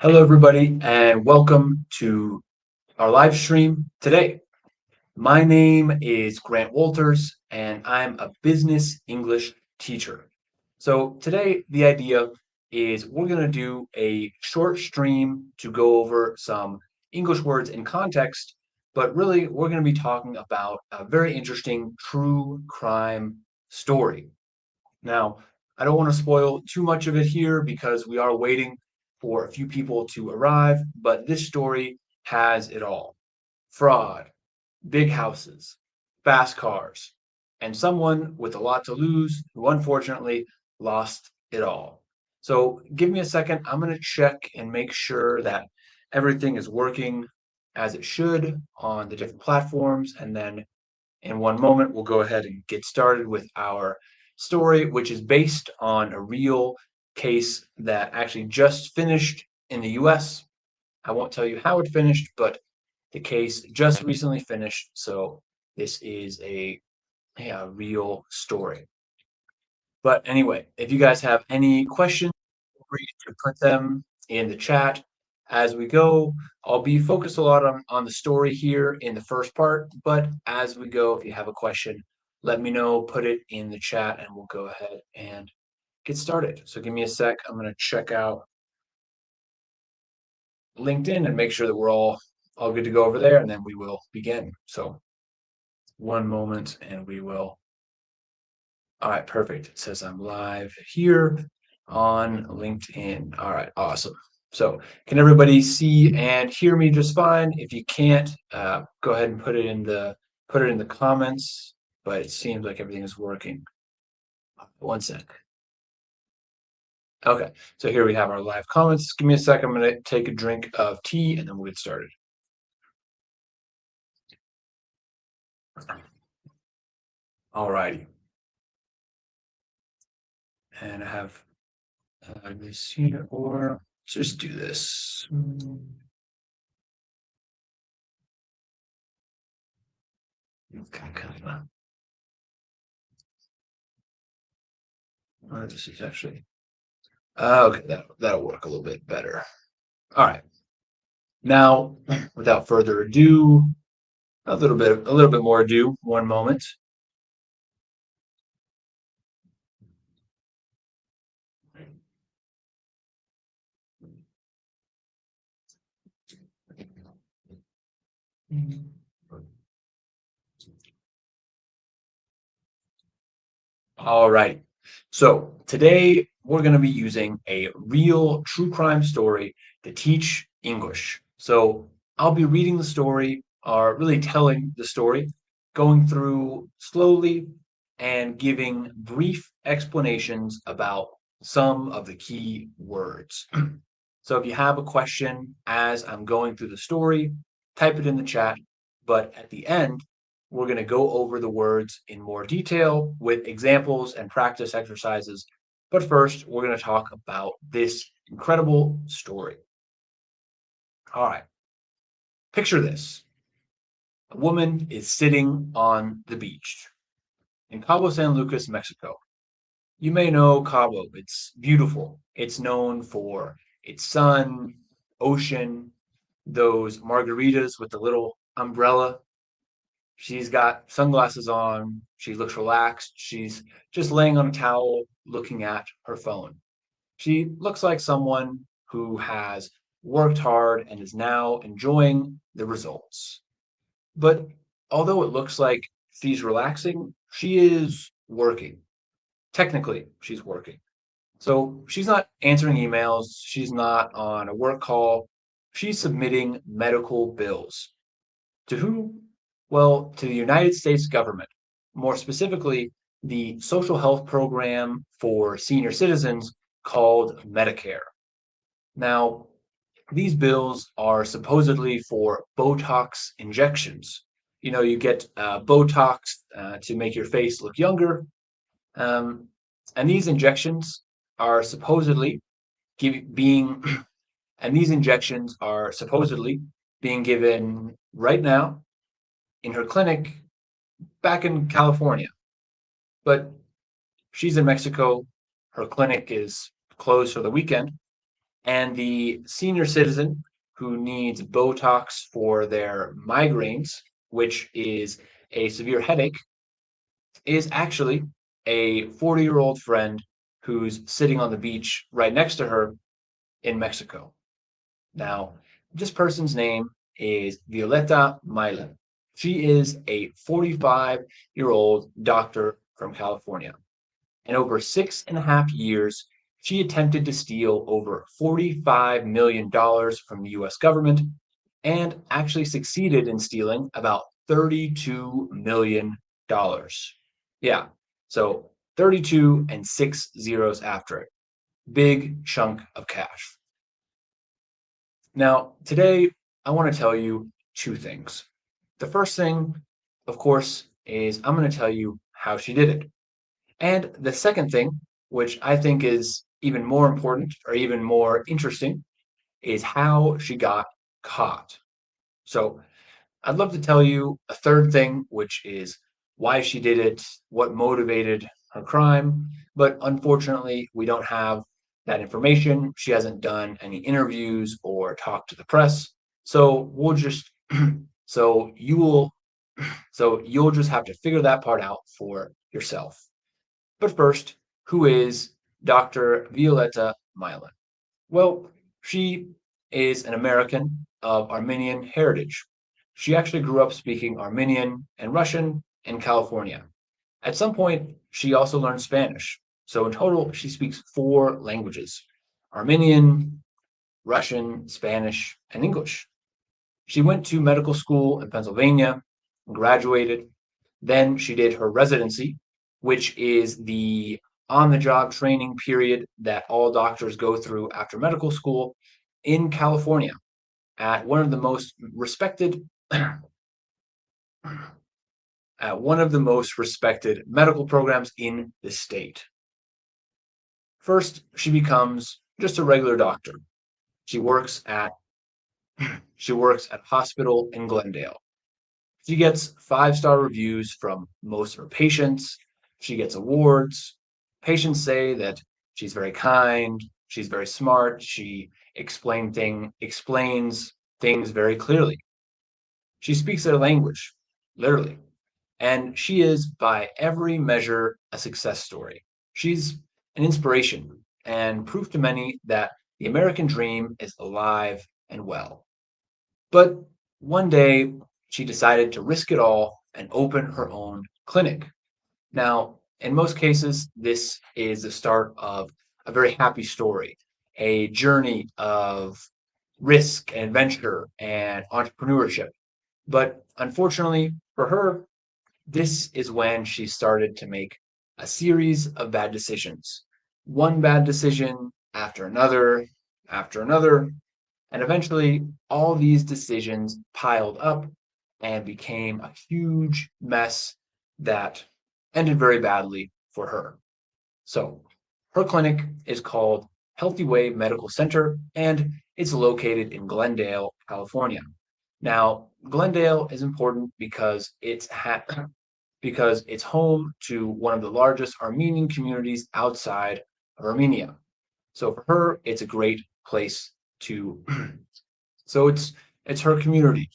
Hello, everybody, and welcome to our live stream today. My name is Grant Walters, and I'm a business English teacher. So today, the idea is we're going to do a short stream to go over some English words in context, but really, we're going to be talking about a very interesting true crime story. Now, I don't want to spoil too much of it here because we are waiting for a few people to arrive, but this story has it all. Fraud, big houses, fast cars, and someone with a lot to lose who unfortunately lost it all. So give me a second. I'm going to check and make sure that everything is working as it should on the different platforms, and then in one moment, we'll go ahead and get started with our story, which is based on a real case that actually just finished in the US. I won't tell you how it finished, but the case just recently finished. So this is a real story. But anyway, if you guys have any questions, feel free to put them in the chat as we go. I'll be focused a lot on the story here in the first part, but as we go, if you have a question, let me know, put it in the chat, and we'll go ahead and get started. So give me a sec. I'm going to check out LinkedIn and make sure that we're all good to go over there, and then we will begin. So one moment, and we will. All right, perfect. It says I'm live here on LinkedIn. All right, awesome. So can everybody see and hear me just fine? If you can't, go ahead and put it in the comments. But it seems like everything is working. One sec. Okay, so here we have our live comments. Give me a sec. I'm going to take a drink of tea and then we'll get started. All righty. And I have this here, or just do this. Okay, kind of. This is actually okay. That'll work a little bit better. All right. Now, without further ado, a little bit more ado. One moment. All right. So today we're going to be using a real true crime story to teach English. So I'll be reading the story, or really telling the story, going through slowly and giving brief explanations about some of the key words. So if you have a question as I'm going through the story, type it in the chat. But at the end, we're going to go over the words in more detail with examples and practice exercises. But first, we're going to talk about this incredible story. All right. Picture this. A woman is sitting on the beach in Cabo San Lucas, Mexico. You may know Cabo. It's beautiful. It's known for its sun, ocean, those margaritas with the little umbrella. She's got sunglasses on. She looks relaxed. She's just laying on a towel looking at her phone. She looks like someone who has worked hard and is now enjoying the results. But although it looks like she's relaxing, she is working. Technically, she's working. So she's not answering emails. She's not on a work call. She's submitting medical bills. To who? Well, to the United States government, more specifically, the social health program for senior citizens called Medicare. Now, these bills are supposedly for Botox injections. You know, you get Botox to make your face look younger. Um, and these injections are supposedly being, and these injections are supposedly being given right now in her clinic back in California. But she's in Mexico. Her clinic is closed for the weekend. And the senior citizen who needs Botox for their migraines, which is a severe headache, is actually a 40-year-old friend who's sitting on the beach right next to her in Mexico. Now, this person's name is Violetta Mailyan. She is a 45-year-old doctor from California. In over 6.5 years, she attempted to steal over $45 million from the US government and actually succeeded in stealing about $32 million. Yeah, so 32 and six zeros after it. Big chunk of cash. Now, today, I want to tell you two things. The first thing, of course, is I'm going to tell you how she did it. And the second thing, which I think is even more important or even more interesting, is how she got caught. So I'd love to tell you a third thing, which is why she did it, what motivated her crime, but unfortunately, we don't have that information. She hasn't done any interviews or talked to the press. So we'll just so you will so you'll just have to figure that part out for yourself. But first, who is Dr. Violetta Mailyan? Well, she is an American of Armenian heritage. She actually grew up speaking Armenian and Russian in California. At some point, she also learned Spanish. So in total, she speaks four languages: Armenian, Russian, Spanish, and English. She went to medical school in Pennsylvania, graduated. Then she did her residency, which is the on the job training period that all doctors go through after medical school in California at one of the most respected at one of the most respected medical programs in the state. First, she becomes just a regular doctor. She works at she works at a hospital in Glendale. She gets five-star reviews from most of her patients. She gets awards. Patients say that she's very kind, she's very smart, she explains things very clearly. She speaks their language, literally. And she is, by every measure, a success story. She's an inspiration and proof to many that the American dream is alive and well. But one day, she decided to risk it all and open her own clinic. Now, in most cases, this is the start of a very happy story, a journey of risk and adventure and entrepreneurship. But unfortunately for her, this is when she started to make a series of bad decisions. One bad decision after another, and eventually all these decisions piled up and became a huge mess that ended very badly for her. So, her clinic is called Healthy Way Medical Center and it's located in Glendale, California. Now, Glendale is important because because it's home to one of the largest Armenian communities outside of Armenia. So for her, it's a great place to so it's her community.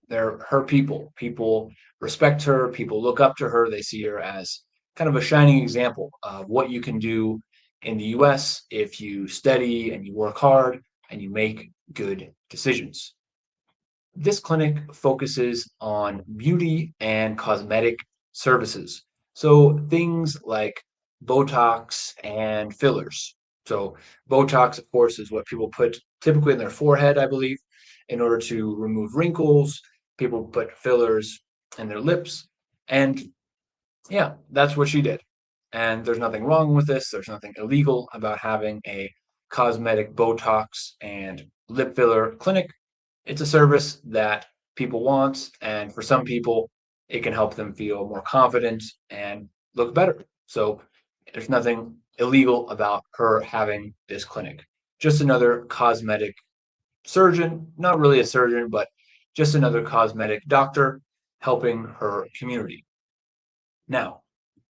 They're her people. People respect her, people look up to her. They see her as kind of a shining example of what you can do in the US if you study and you work hard and you make good decisions. This clinic focuses on beauty and cosmetic services. So things like Botox and fillers. So Botox, of course, is what people put typically in their forehead, I believe, in order to remove wrinkles. People put fillers in their lips. And yeah, that's what she did. And there's nothing wrong with this. There's nothing illegal about having a cosmetic Botox and lip filler clinic. It's a service that people want, and for some people, it can help them feel more confident and look better. So there's nothing illegal about her having this clinic. Just another cosmetic surgeon, not really a surgeon, but just another cosmetic doctor helping her community. Now,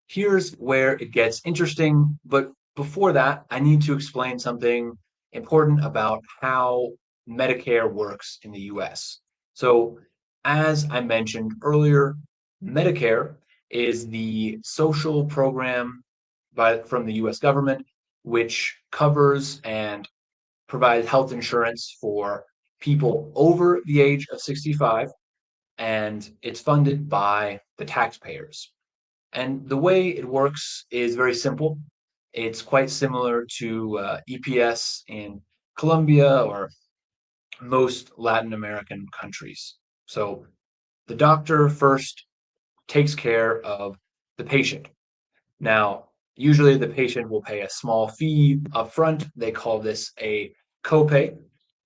here's where it gets interesting, but before that, I need to explain something important about how Medicare works in the US. So, as I mentioned earlier, Medicare is the social program from the US government, which covers and provides health insurance for people over the age of 65, and it's funded by the taxpayers. And the way it works is very simple. It's quite similar to EPS in Colombia or most Latin American countries. So the doctor first takes care of the patient. Now, usually the patient will pay a small fee up front. They call this a copay.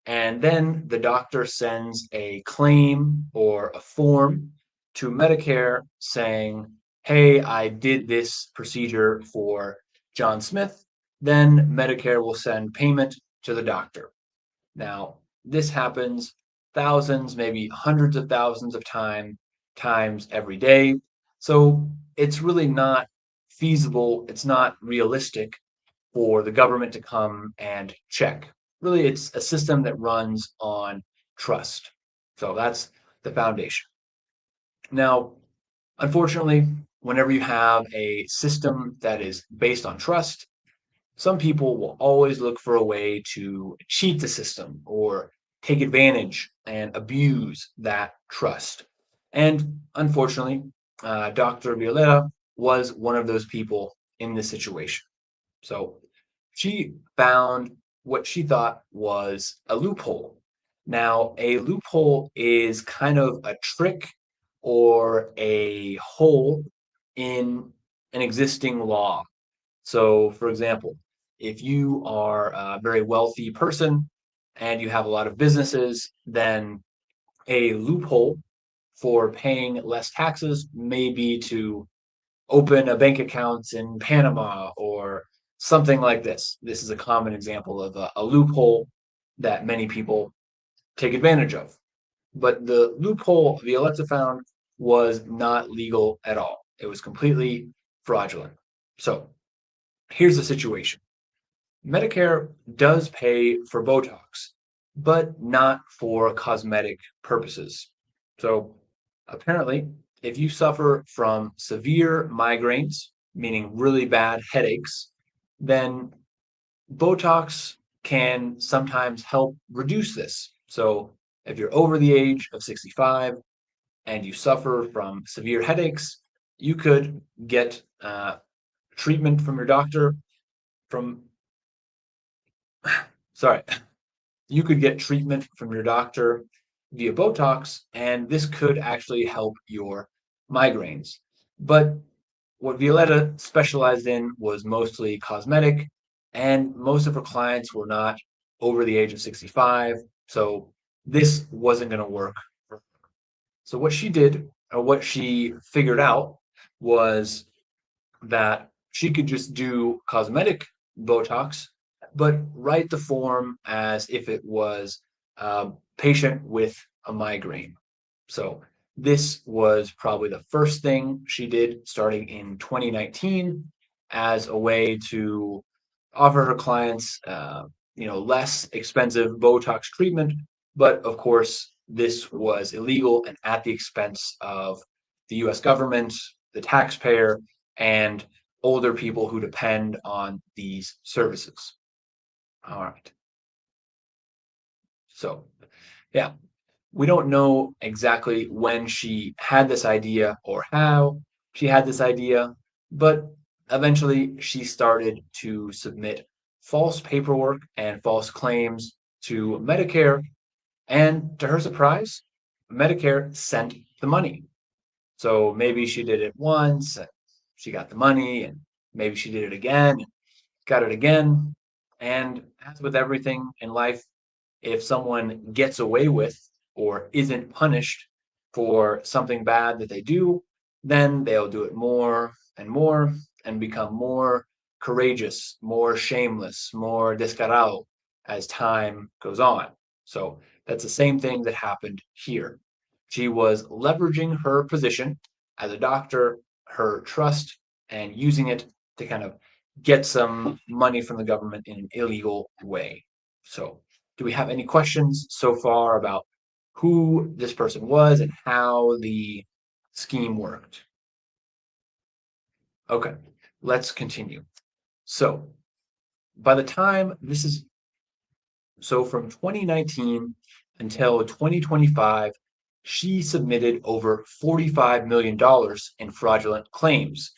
And then the doctor sends a claim or a form to Medicare saying, hey, I did this procedure for John Smith. Then Medicare will send payment to the doctor. Now, this happens thousands, maybe hundreds of thousands of times every day. So it's really not feasible, it's not realistic for the government to come and check. Really, it's a system that runs on trust. So that's the foundation. Now, unfortunately, whenever you have a system that is based on trust, some people will always look for a way to cheat the system or take advantage and abuse that trust. And unfortunately, Dr. Violetta was one of those people in this situation. So she found what she thought was a loophole. Now, a loophole is kind of a trick or a hole in an existing law. So, for example, if you are a very wealthy person and you have a lot of businesses, then a loophole for paying less taxes may be to open a bank account in Panama or something like this. This is a common example of a loophole that many people take advantage of. But the loophole Violetta found was not legal at all. It was completely fraudulent. So here's the situation. Medicare does pay for Botox, but not for cosmetic purposes. So apparently, if you suffer from severe migraines, meaning really bad headaches, then Botox can sometimes help reduce this. So if you're over the age of 65 and you suffer from severe headaches, you could get treatment from your doctor from sorry, you could get treatment from your doctor via Botox, and this could actually help your migraines. But what Violetta specialized in was mostly cosmetic, and most of her clients were not over the age of 65, so this wasn't going to work. So what she did, or what she figured out, was that she could just do cosmetic Botox, but write the form as if it was a patient with a migraine. So this was probably the first thing she did starting in 2019 as a way to offer her clients, less expensive Botox treatment. But of course, this was illegal and at the expense of the US government, the taxpayer, and older people who depend on these services. All right. So, yeah, we don't know exactly when she had this idea or how she had this idea, but eventually she started to submit false paperwork and false claims to Medicare. And to her surprise, Medicare sent the money. So maybe she did it once, and she got the money, and maybe she did it again, and got it again. And as with everything in life, if someone gets away with or isn't punished for something bad that they do, then they'll do it more and more and become more courageous, more shameless, more descarado as time goes on. So that's the same thing that happened here. She was leveraging her position as a doctor, her trust, and using it to kind of get some money from the government in an illegal way. So, do we have any questions so far about who this person was and how the scheme worked? Okay, let's continue. So, by the time this is so from 2019 until 2025, she submitted over $45 million in fraudulent claims,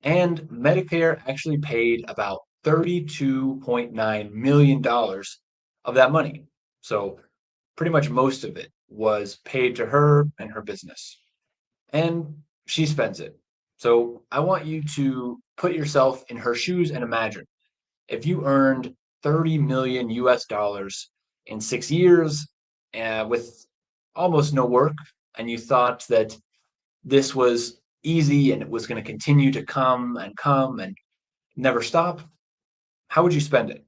and Medicare actually paid about $32.9 million of that money. So pretty much most of it was paid to her and her business, and she spends it. So I want you to put yourself in her shoes and imagine if you earned 30 million US dollars in 6 years with almost no work, and you thought that this was easy and it was going to continue to come and never stop, how would you spend it?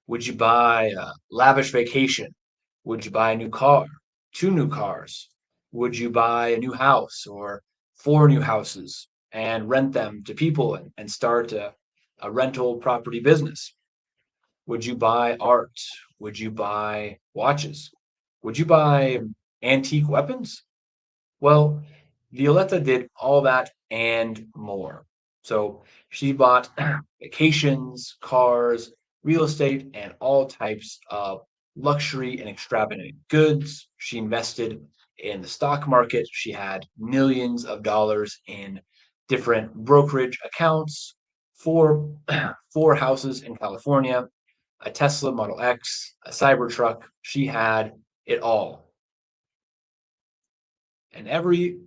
Would you buy a lavish vacation? Would you buy a new car? Two new cars? Would you buy a new house or four new houses and rent them to people and start a rental property business? Would you buy art? Would you buy watches? Would you buy antique weapons? Well, Violetta did all that and more. So she bought vacations, cars, real estate, and all types of luxury and extravagant goods. She invested in the stock market. She had millions of dollars in different brokerage accounts, four, four houses in California, a Tesla Model X, a Cybertruck. She had it all. And every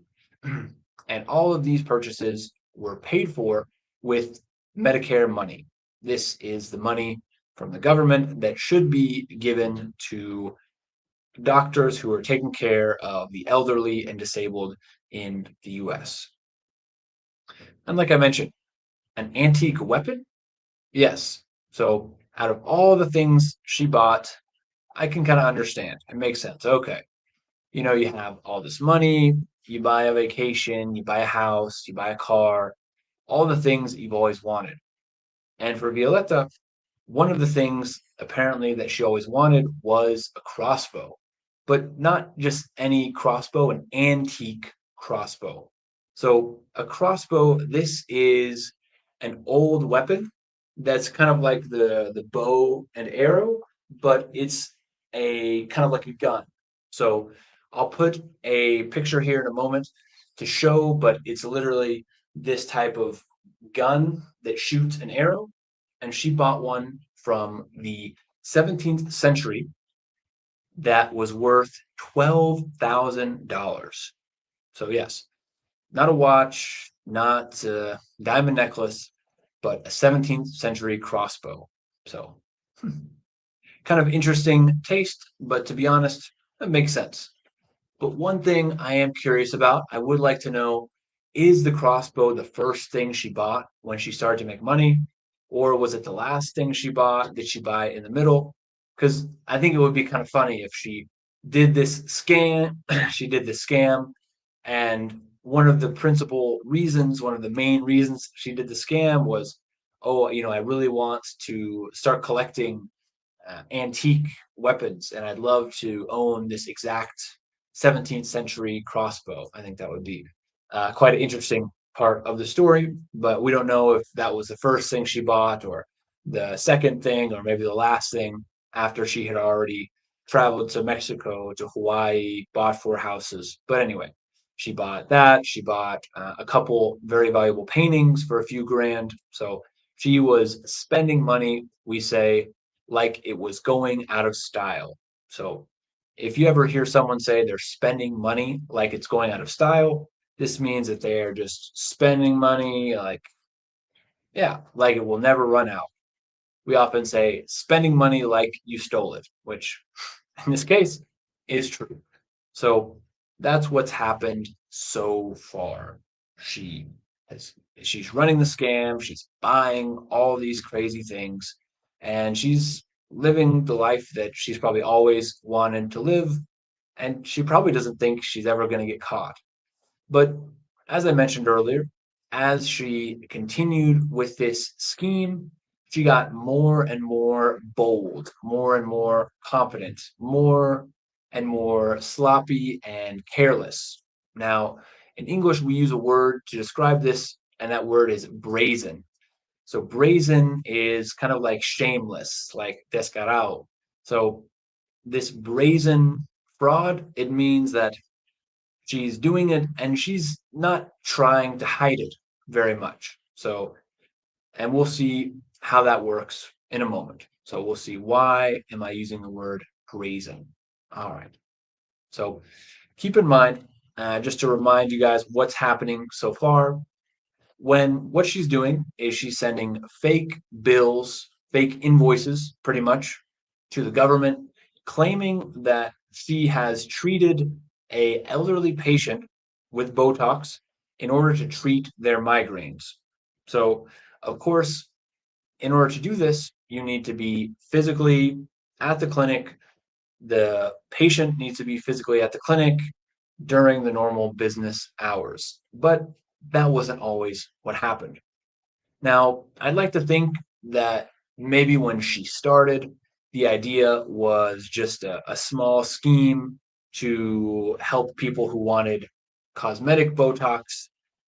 and all of these purchases were paid for with Medicare money. This is the money from the government that should be given to doctors who are taking care of the elderly and disabled in the US. And like I mentioned, an antique weapon? Yes. So out of all the things she bought, I can kind of understand. It makes sense. Okay. You have all this money, you buy a vacation, you buy a house, you buy a car, all the things that you've always wanted. And for Violetta, one of the things apparently that she always wanted was a crossbow, but not just any crossbow, an antique crossbow. So a crossbow, this is an old weapon that's kind of like the bow and arrow, but it's a kind of like a gun. So I'll put a picture here in a moment to show, but it's literally this type of gun that shoots an arrow, and she bought one from the 17th century that was worth $12,000. So yes, not a watch, not a diamond necklace, but a 17th century crossbow. So kind of interesting taste, but to be honest, that makes sense. But one thing I am curious about, I would like to know, is the crossbow the first thing she bought when she started to make money? Or was it the last thing she bought? Did she buy it in the middle? Because I think it would be kind of funny if she did this scam, she did this scam, and one of the principal reasons, one of the main reasons she did the scam was, oh, I really want to start collecting antique weapons, and I'd love to own this exact 17th century crossbow. I think that would be quite an interesting part of the story, but we don't know if that was the first thing she bought or the second thing or maybe the last thing after she had already traveled to Mexico, to Hawaii, bought four houses. But anyway, she bought that. She bought a couple very valuable paintings for a few grand. So she was spending money, we say, like it was going out of style. So if you ever hear someone say they're spending money like it's going out of style, this means that they are just spending money like, yeah, like it will never run out. We often say spending money like you stole it, which in this case is true. So that's what's happened so far. She she's running the scam, she's buying all these crazy things, and she's living the life that she's probably always wanted to live, and she probably doesn't think she's ever going to get caught. But as I mentioned earlier, as she continued with this scheme, she got more and more bold, more and more confident, more and more sloppy and careless. Now, in English, we use a word to describe this, and that word is brazen. So brazen is kind of like shameless, like descarado. So this brazen fraud, it means that she's doing it and she's not trying to hide it very much. So, and we'll see how that works in a moment. So we'll see why am I using the word brazen. All right. So keep in mind, just to remind you guys what's happening so far, when what she's doing is she's sending fake bills, fake invoices, pretty much, to the government, claiming that she has treated a elderly patient with Botox in order to treat their migraines. So, of course, in order to do this, you need to be physically at the clinic. The patient needs to be physically at the clinic during the normal business hours. But that wasn't always what happened. Now, I'd like to think that maybe when she started, the idea was just a small scheme to help people who wanted cosmetic Botox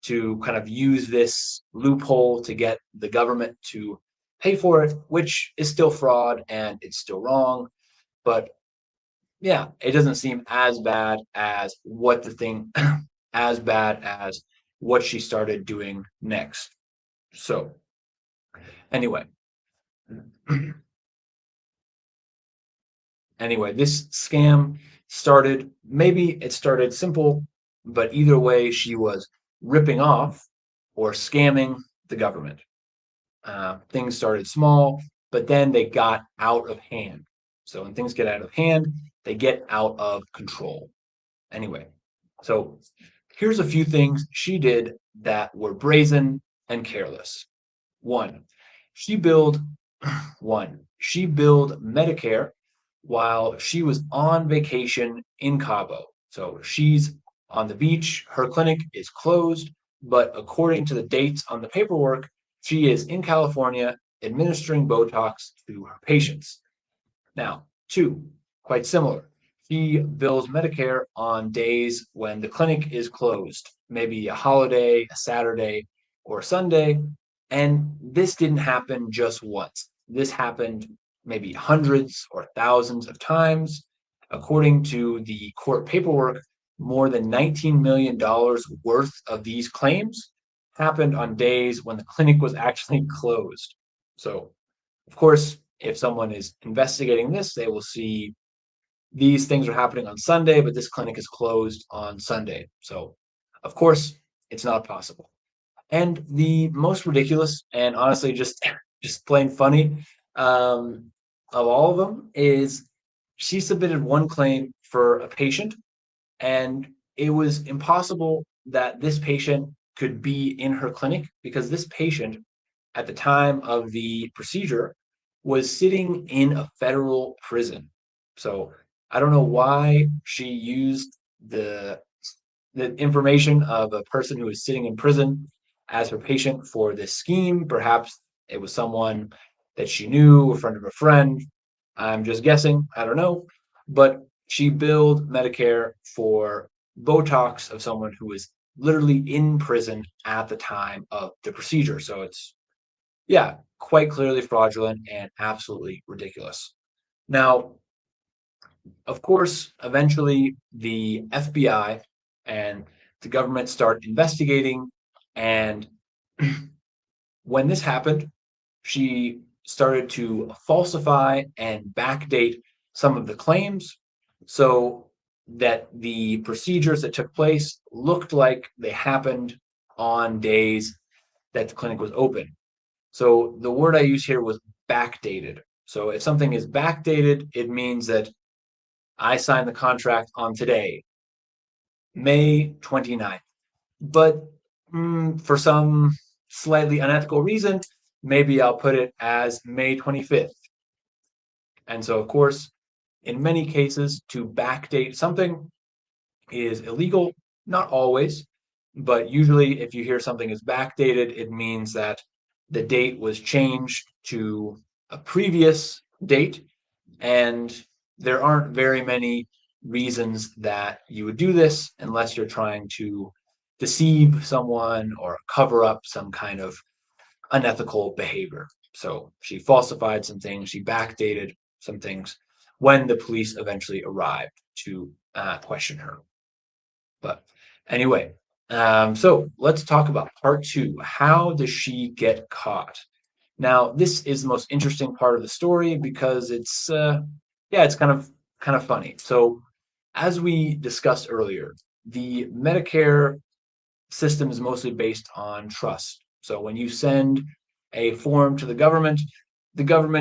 to kind of use this loophole to get the government to pay for it, which is still fraud and it's still wrong. But yeah, it doesn't seem as bad as what the thing, as bad as what she started doing next. So, anyway, anyway, this scam started, maybe it started simple, but either way, she was ripping off or scamming the government. Things started small, but then they got out of hand. So when things get out of hand, they get out of control. Anyway, so here's a few things she did that were brazen and careless. One, she billed she billed Medicare while she was on vacation in Cabo. So she's on the beach, her clinic is closed, but according to the dates on the paperwork, she is in California administering Botox to her patients. Now, two, quite similar. She bills Medicare on days when the clinic is closed, maybe a holiday, a Saturday, or a Sunday. And this didn't happen just once. This happened maybe hundreds or thousands of times. According to the court paperwork, more than $19 million worth of these claims happened on days when the clinic was actually closed. So, of course, if someone is investigating this, they will see these things are happening on Sunday, but this clinic is closed on Sunday. So, of course, it's not possible. And the most ridiculous and honestly just plain funny of all of them is she submitted one claim for a patient, and it was impossible that this patient could be in her clinic because this patient at the time of the procedure was sitting in a federal prison. So I don't know why she used the information of a person who is sitting in prison as her patient for this scheme. Perhaps it was someone that she knew, a friend of a friend. I'm just guessing. I don't know. But she billed Medicare for Botox of someone who was literally in prison at the time of the procedure. So it's, yeah, quite clearly fraudulent and absolutely ridiculous. Now, of course, eventually the FBI and the government start investigating. And when this happened, she started to falsify and backdate some of the claims so that the procedures that took place looked like they happened on days that the clinic was open. So the word I use here was backdated. So if something is backdated, it means that I signed the contract on today, May 29th. But for some slightly unethical reason, maybe I'll put it as May 25th. And so, of course, in many cases, to backdate something is illegal, not always, but usually if you hear something is backdated, it means that the date was changed to a previous date, and there aren't very many reasons that you would do this unless you're trying to deceive someone or cover up some kind of unethical behavior. So she falsified some things, she backdated some things when the police eventually arrived to question her. But anyway, so let's talk about part two. How does she get caught? Now, this is the most interesting part of the story because yeah, it's kind of funny. So, as we discussed earlier, the Medicare system is mostly based on trust. So, when you send a form to the government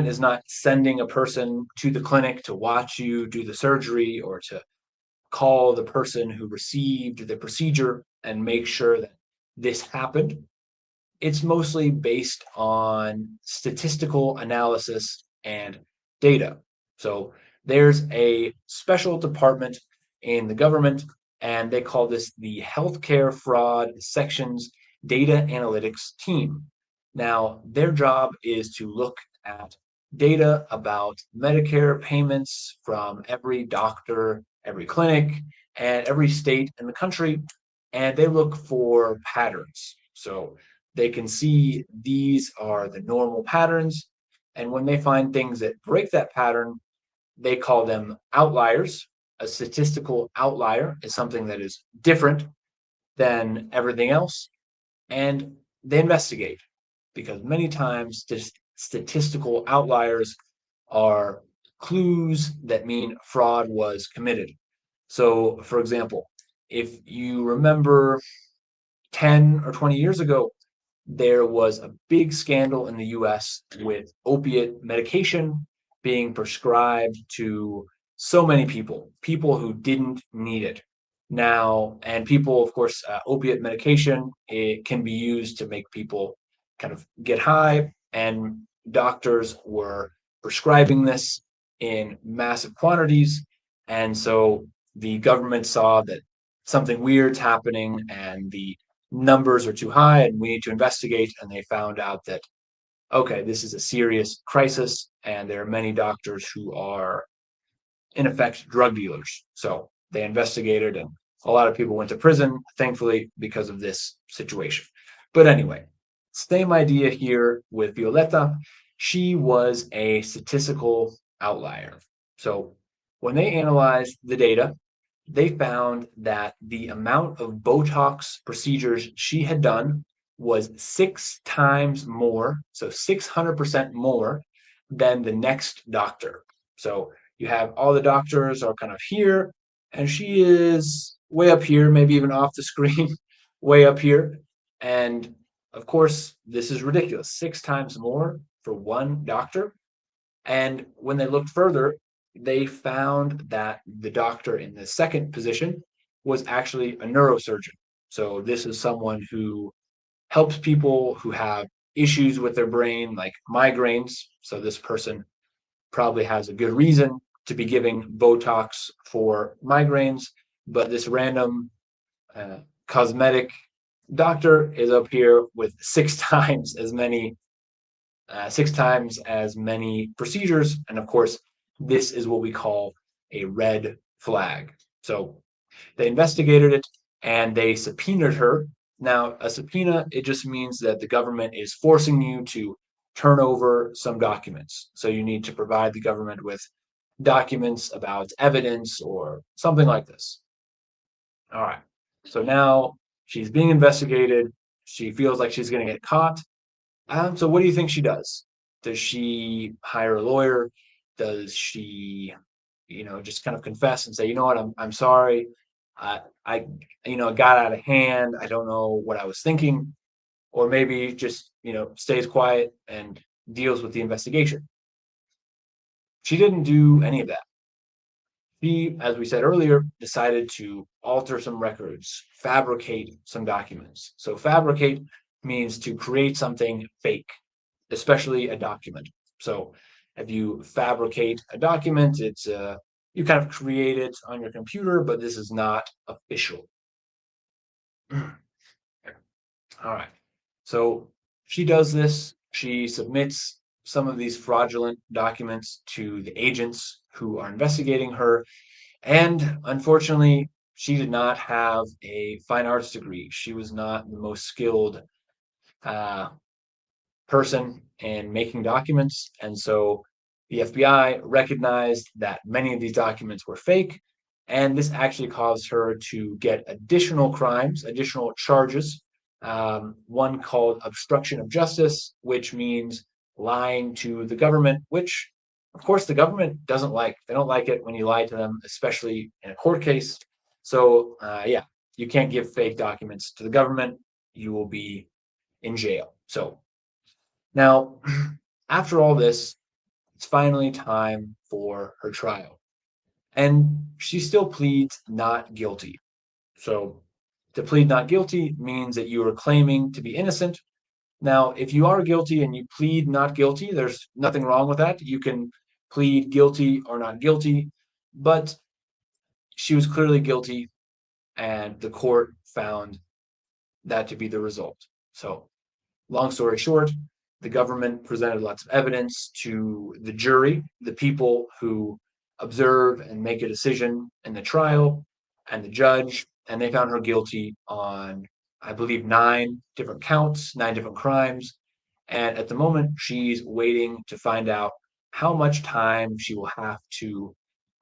is not sending a person to the clinic to watch you do the surgery or to call the person who received the procedure and make sure that this happened. It's mostly based on statistical analysis and data. So there's a special department in the government, and they call this the Healthcare Fraud Sections Data Analytics Team. Now, their job is to look at data about Medicare payments from every doctor, every clinic, and every state in the country, and they look for patterns. So they can see these are the normal patterns. And when they find things that break that pattern, they call them outliers. A statistical outlier is something that is different than everything else. And they investigate because many times statistical outliers are clues that mean fraud was committed. So, for example, if you remember 10 or 20 years ago, there was a big scandal in the US with opiate medication being prescribed to so many people who didn't need it. Now, and people, of course, opiate medication, it can be used to make people kind of get high, and doctors were prescribing this in massive quantities. And so the government saw that something weird's happening and the numbers are too high and we need to investigate. And they found out that, okay, this is a serious crisis and there are many doctors who are, in effect, drug dealers. So they investigated and a lot of people went to prison, thankfully, because of this situation. But anyway, same idea here with Violetta. She was a statistical outlier. So when they analyzed the data, they found that the amount of Botox procedures she had done was 6 times more, so 600% more than the next doctor. So you have all the doctors are kind of here, and she is way up here, maybe even off the screen, way up here. And of course, this is ridiculous. 6 times more for one doctor. And when they looked further, they found that the doctor in the second position was actually a neurosurgeon. So this is someone who helps people who have issues with their brain, like migraines. So this person probably has a good reason to be giving Botox for migraines, but this random cosmetic doctor is up here with 6 times as many procedures. And of course, this is what we call a red flag. So they investigated it and they subpoenaed her. Now, a subpoena, it just means that the government is forcing you to turn over some documents. So you need to provide the government with documents about evidence or something like this. All right. So now she's being investigated. She feels like she's going to get caught. So what do you think she does? Does she hire a lawyer? Does she, just kind of confess and say, you know what, I'm sorry. I it got out of hand. I don't know what I was thinking. Or maybe just, stays quiet and deals with the investigation. She didn't do any of that. She, as we said earlier, decided to alter some records, fabricate some documents. So fabricate means to create something fake, especially a document. So if you fabricate a document, it's you kind of create it on your computer, but this is not official. All right. So she does this. She submits some of these fraudulent documents to the agents who are investigating her. And unfortunately, she did not have a fine arts degree. She was not the most skilled uh, person in making documents. And so the FBI recognized that many of these documents were fake. And this actually caused her to get additional crimes, additional charges. One called obstruction of justice, which means lying to the government, which, of course, the government doesn't like. They don't like it when you lie to them, especially in a court case. So, yeah, you can't give fake documents to the government. You will be in jail. So, now, after all this, it's finally time for her trial. And she still pleads not guilty. So, to plead not guilty means that you are claiming to be innocent. Now, if you are guilty and you plead not guilty, there's nothing wrong with that. You can plead guilty or not guilty, but she was clearly guilty, and the court found that to be the result. So, long story short, the government presented lots of evidence to the jury, the people who observe and make a decision in the trial, and the judge, and they found her guilty on, I believe, 9 different counts, 9 different crimes. And at the moment, she's waiting to find out how much time she will have to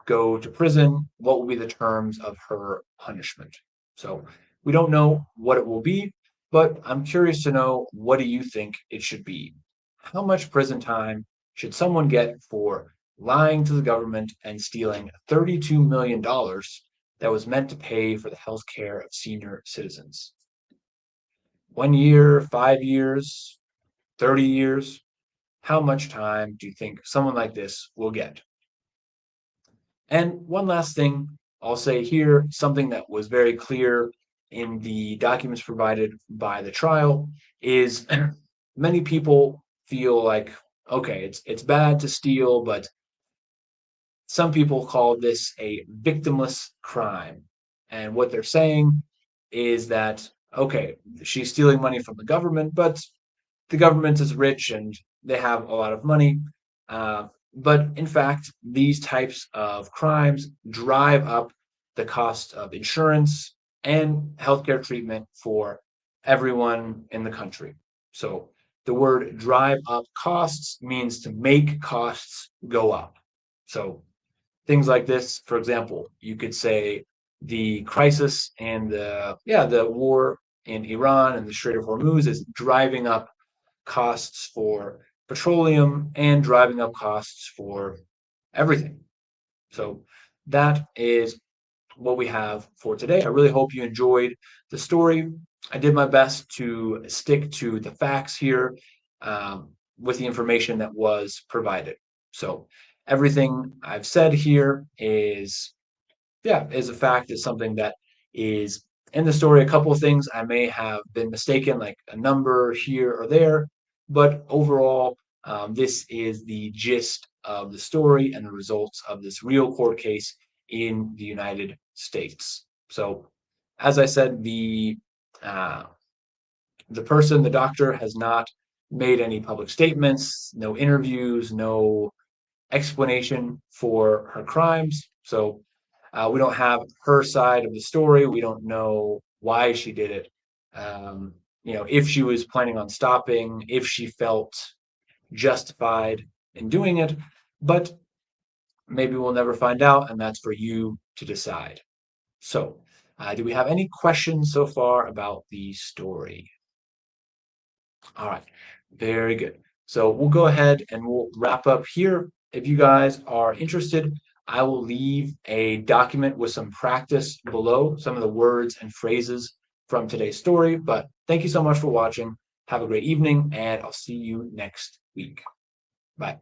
go to prison, what will be the terms of her punishment. So we don't know what it will be, but I'm curious to know, what do you think it should be? How much prison time should someone get for lying to the government and stealing $32 million that was meant to pay for the health care of senior citizens? 1 year, 5 years, 30 years? How much time do you think someone like this will get? And one last thing I'll say here, something that was very clear in the documents provided by the trial is many people feel like, okay, it's bad to steal, but some people call this a victimless crime. And what they're saying is that, okay, she's stealing money from the government, but the government is rich and they have a lot of money. Uh, but in fact, these types of crimes drive up the cost of insurance and healthcare treatment for everyone in the country. So the word drive up costs means to make costs go up. So things like this, for example, you could say the crisis and the war in Iran and the Strait of Hormuz is driving up costs for petroleum and driving up costs for everything. So that is what we have for today. I really hope you enjoyed the story. I did my best to stick to the facts here, with the information that was provided. So everything I've said here is a fact, is something that is in the story. A couple of things I may have been mistaken, like a number here or there, but overall, this is the gist of the story and the results of this real court case in the United States. So, as I said, uh, the doctor, has not made any public statements, no interviews, no explanation for her crimes. So we don't have her side of the story. We don't know why she did it. If she was planning on stopping, if she felt justified in doing it, but maybe we'll never find out, and that's for you to decide. So, do we have any questions so far about the story? All right, very good. So we'll go ahead and we'll wrap up here. If you guys are interested, I will leave a document with some practice below, some of the words and phrases from today's story. But thank you so much for watching. Have a great evening, and I'll see you next week. Bye.